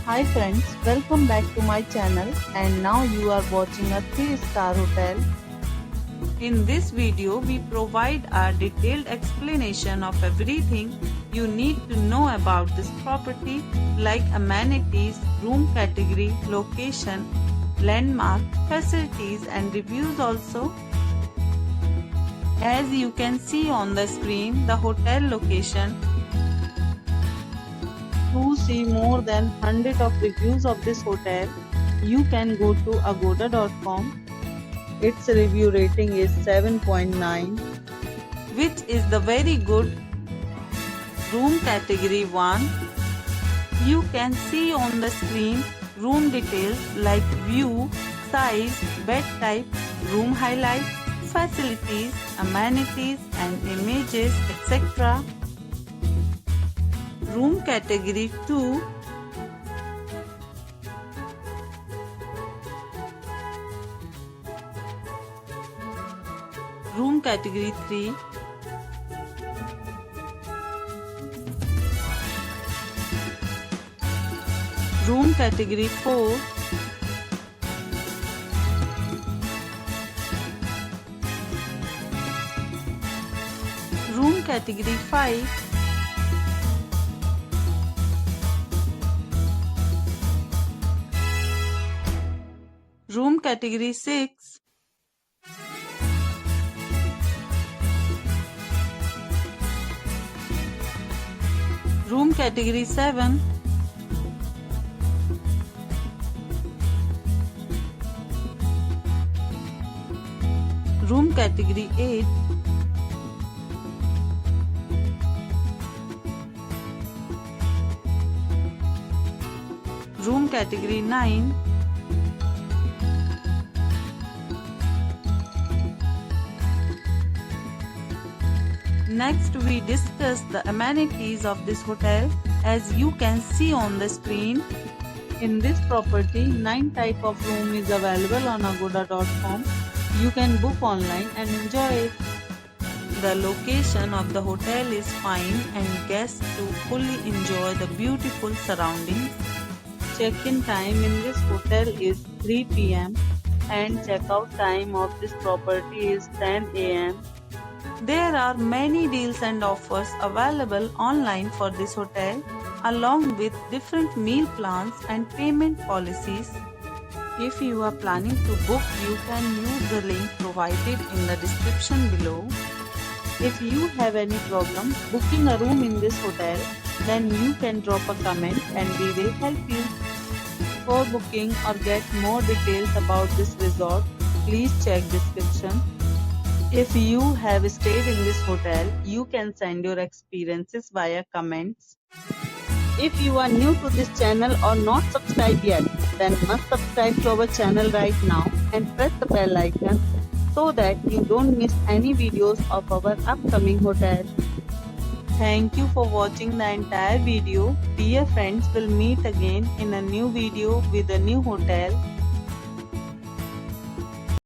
Hi friends, welcome back to my channel and now you are watching a 3-star hotel. In this video, we provide a detailed explanation of everything you need to know about this property like amenities, room category, location, landmark, facilities and reviews also. As you can see on the screen, the hotel location. To see more than 100 of reviews of this hotel, you can go to accommodations.com. Its review rating is 7.9, which is the very good. Room category 1. You can see on the screen room details like view, size, bed type, room highlights, facilities, amenities and images, etc. Room category 2. Room category 3. Room category 4. Room category 5. Room category 6. Room category 7. Room category 8. Room category 9. Next, we discuss the amenities of this hotel. As you can see on the screen, in this property, 9 type of room is available on accommodations.com. You can book online and enjoy it. The location of the hotel is fine and guests to fully enjoy the beautiful surroundings. Check-in time in this hotel is 3 p.m. and check-out time of this property is 10 a.m. There are many deals and offers available online for this hotel, along with different meal plans and payment policies. If you are planning to book, you can use the link provided in the description below. If you have any problem booking a room in this hotel, then you can drop a comment and we will help you. For booking or get more details about this resort, please check description. If you have stayed in this hotel, you can send your experiences via comments. If you are new to this channel or not subscribed yet, then must subscribe to our channel right now and press the bell icon so that you don't miss any videos of our upcoming hotel. Thank you for watching the entire video. Dear friends, we'll meet again in a new video with a new hotel.